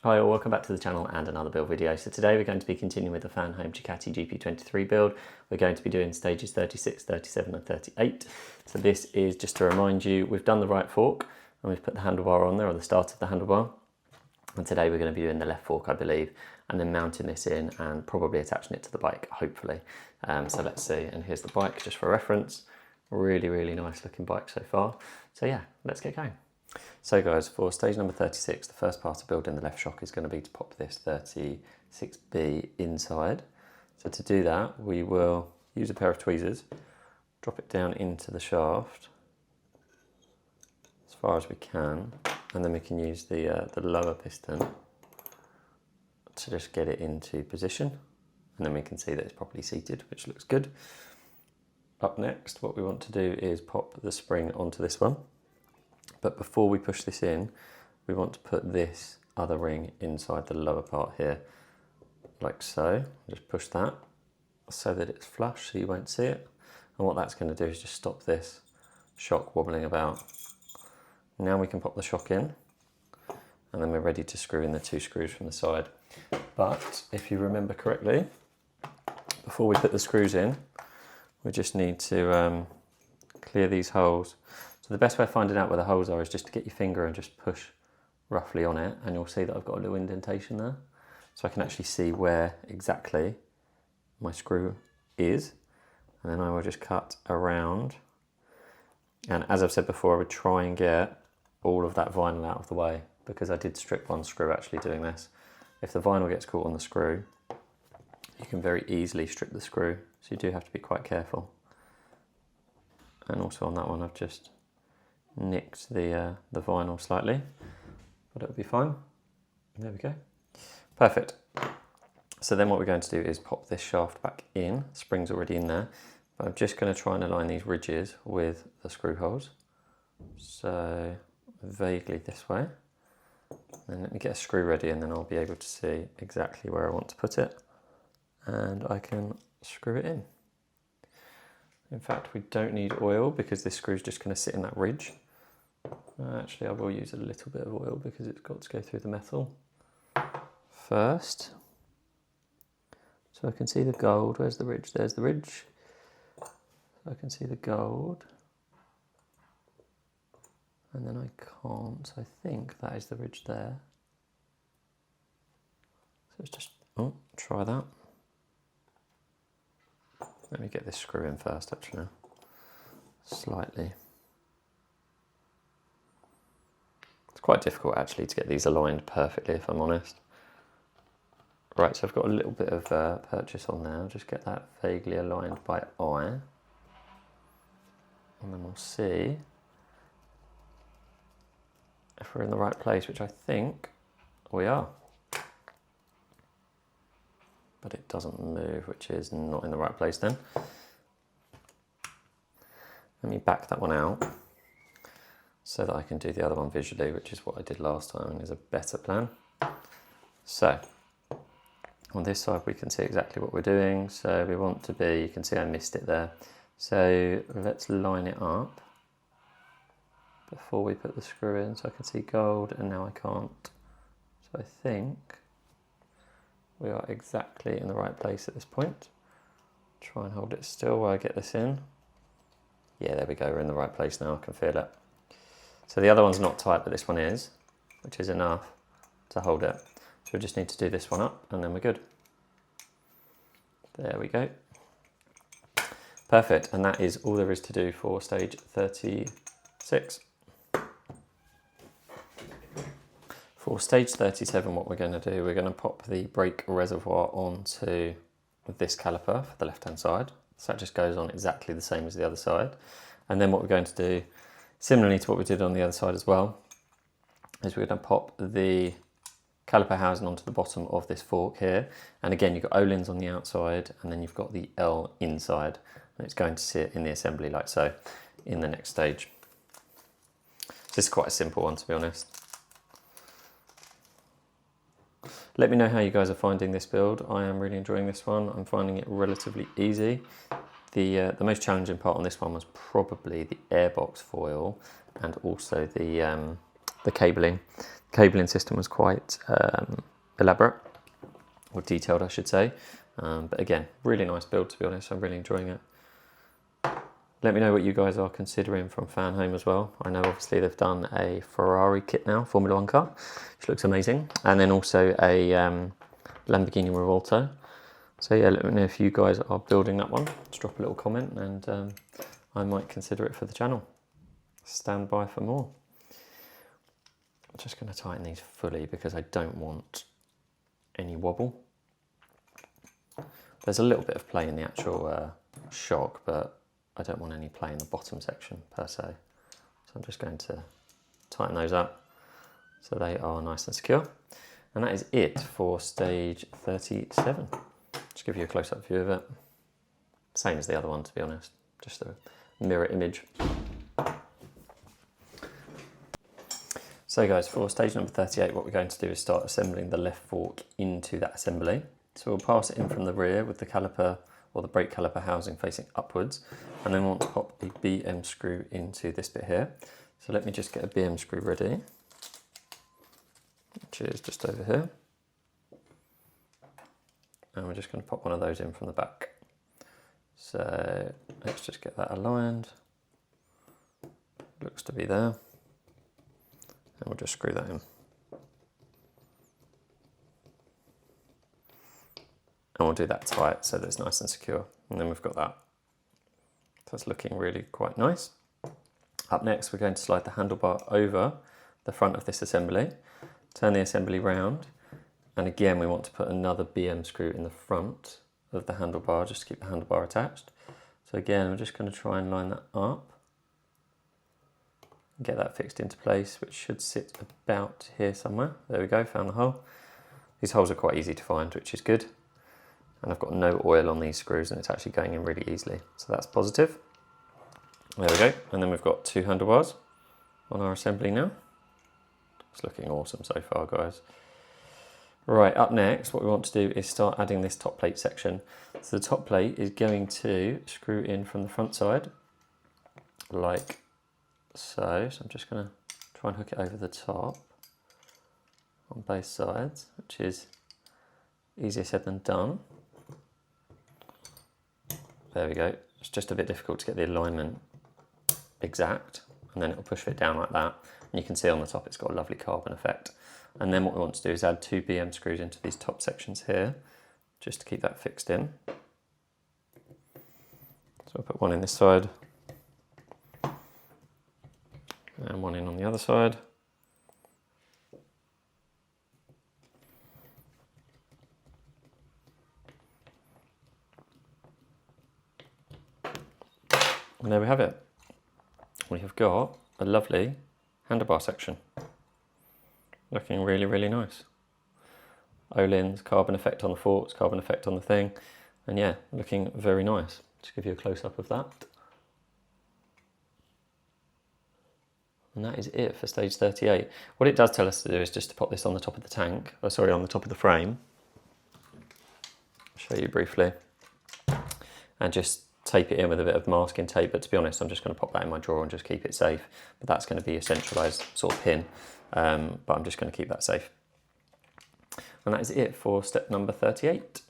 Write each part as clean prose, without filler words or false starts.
Hi all, welcome back to the channel and another build video. So today we're going to be continuing with the Fanhome Ducati GP23 build. We're going to be doing stages 36, 37 and 38. So this is just to remind you, we've done the right fork and we've put the handlebar on there, or the start of the handlebar. And today we're going to be doing the left fork, I believe, and then mounting this in and probably attaching it to the bike, hopefully. So let's see, and here's the bike just for reference. Really nice looking bike so far. So yeah, let's get going. So guys, for stage number 36, the first part of building the left shock is going to be to pop this 36B inside. So to do that, we will use a pair of tweezers, drop it down into the shaft as far as we can, and then we can use the lower piston to just get it into position, and then we can see that it's properly seated, which looks good. Up next, what we want to do is pop the spring onto this one. But before we push this in, we want to put this other ring inside the lower part here, like so. Just push that so that it's flush so you won't see it. And what that's going to do is just stop this shock wobbling about. Now we can pop the shock in, and then we're ready to screw in the two screws from the side. But if you remember correctly, before we put the screws in, we just need to clear these holes. So the best way of finding out where the holes are is just to get your finger and just push roughly on it, and you'll see that I've got a little indentation there. So I can actually see where exactly my screw is, and then I will just cut around. And as I've said before, I would try and get all of that vinyl out of the way, because I did strip one screw actually doing this. If the vinyl gets caught on the screw, you can very easily strip the screw, so you do have to be quite careful. And also on that one, I've just nicked the vinyl slightly, but it'll be fine. There we go. Perfect. So then what we're going to do is pop this shaft back in. Spring's already in there, but I'm just going to try and align these ridges with the screw holes. So vaguely this way. Then let me get a screw ready, and then I'll be able to see exactly where I want to put it, and I can screw it in. In fact, we don't need oil because this screw is just going to sit in that ridge. Actually, I will use a little bit of oil because it's got to go through the metal first. So I can see the gold. Where's the ridge? There's the ridge. So I can see the gold. And then I can't. So I think that is the ridge there. So it's just, try that. Let me get this screw in first, actually. Slightly. It's quite difficult actually to get these aligned perfectly, if I'm honest. Right, so I've got a little bit of purchase on there. I'll just get that vaguely aligned by eye. And then we'll see if we're in the right place, which I think we are. But it doesn't move, which is not in the right place then. Let me back that one out so that I can do the other one visually, which is what I did last time and is a better plan. So on this side we can see exactly what we're doing. So we want to be, you can see I missed it there. So let's line it up before we put the screw in. So I can see gold and now I can't. So I think we are exactly in the right place at this point. Try and hold it still while I get this in. Yeah, there we go, we're in the right place now, I can feel it. So the other one's not tight, but this one is, which is enough to hold it. So we just need to do this one up and then we're good. There we go. Perfect, and that is all there is to do for stage 36. For stage 37, what we're going to do, we're going to pop the brake reservoir onto this caliper for the left-hand side. So that just goes on exactly the same as the other side. And then what we're going to do, similarly to what we did on the other side as well, is we're going to pop the caliper housing onto the bottom of this fork here. And again, you've got O-lins on the outside, and then you've got the L inside. And it's going to sit in the assembly like so in the next stage. So this is quite a simple one, to be honest. Let me know how you guys are finding this build. I am really enjoying this one. I'm finding it relatively easy. The most challenging part on this one was probably the airbox foil and also the the cabling. The cabling system was quite elaborate, or detailed I should say, but again, really nice build to be honest. I'm really enjoying it. Let me know what you guys are considering from Fanhome as well. I know obviously they've done a Ferrari kit now, Formula 1 car, which looks amazing, and then also a Lamborghini Revolto. So yeah, let me know if you guys are building that one. Just drop a little comment and I might consider it for the channel. Stand by for more. I'm just going to tighten these fully because I don't want any wobble. There's a little bit of play in the actual shock, but I don't want any play in the bottom section per se. So I'm just going to tighten those up so they are nice and secure. And that is it for stage 37. Just give you a close-up view of it. Same as the other one, to be honest, just a mirror image. So guys, for stage number 38, what we're going to do is start assembling the left fork into that assembly. So we'll pass it in from the rear with the caliper or the brake caliper housing facing upwards, and then we want to pop a BM screw into this bit here. So let me just get a BM screw ready, which is just over here. And we're just going to pop one of those in from the back. So let's just get that aligned. Looks to be there. And we'll just screw that in. And we'll do that tight so that it's nice and secure. And then we've got that. That's looking really quite nice. Up next, we're going to slide the handlebar over the front of this assembly, turn the assembly round, and again we want to put another BM screw in the front of the handlebar just to keep the handlebar attached. So again, we're just going to try and line that up, get that fixed into place, which should sit about here somewhere. There we go, found the hole. These holes are quite easy to find, which is good. And I've got no oil on these screws and it's actually going in really easily. So that's positive. There we go. And then we've got two handlebars on our assembly now. It's looking awesome so far, guys. Right, up next, what we want to do is start adding this top plate section. So the top plate is going to screw in from the front side, like so. So I'm just going to try and hook it over the top on both sides, which is easier said than done. There we go. It's just a bit difficult to get the alignment exact, and then it'll push it down like that. And you can see on the top it's got a lovely carbon effect. And then what we want to do is add two BM screws into these top sections here, just to keep that fixed in. So I'll put one in this side, and one in on the other side. And there we have it. We have got a lovely handlebar section. Looking really, really nice. O-lins, carbon effect on the forks, carbon effect on the thing. And yeah, looking very nice. Just give you a close-up of that. And that is it for stage 38. What it does tell us to do is just to pop this on the top of the tank, or sorry, on the top of the frame. I'll show you briefly. And just tape it in with a bit of masking tape, but to be honest, I'm just going to pop that in my drawer and just keep it safe. But that's going to be a centralised sort of pin, but I'm just going to keep that safe. And that is it for step number 38.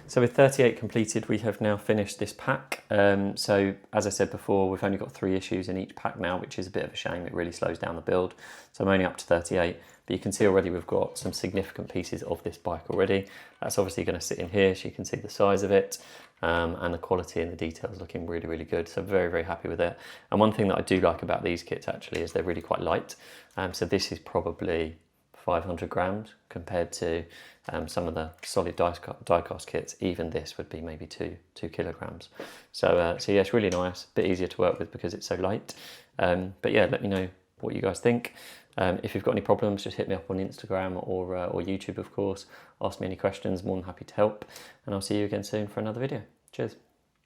So with 38 completed, we have now finished this pack. So as I said before, we've only got 3 issues in each pack now, which is a bit of a shame. It really slows down the build. So I'm only up to 38, but you can see already we've got some significant pieces of this bike already. That's obviously going to sit in here, so you can see the size of it, and the quality and the details looking really, really good. So very, very happy with it. And one thing that I do like about these kits actually is they're really quite light. So this is probably 500 grams compared to some of the solid die-cast kits. Even this would be maybe 2 kilograms. So yeah, it's really nice, a bit easier to work with because it's so light. But yeah, let me know what you guys think. If you've got any problems, just hit me up on Instagram or YouTube, of course. Ask me any questions, more than happy to help. And I'll see you again soon for another video. Cheers.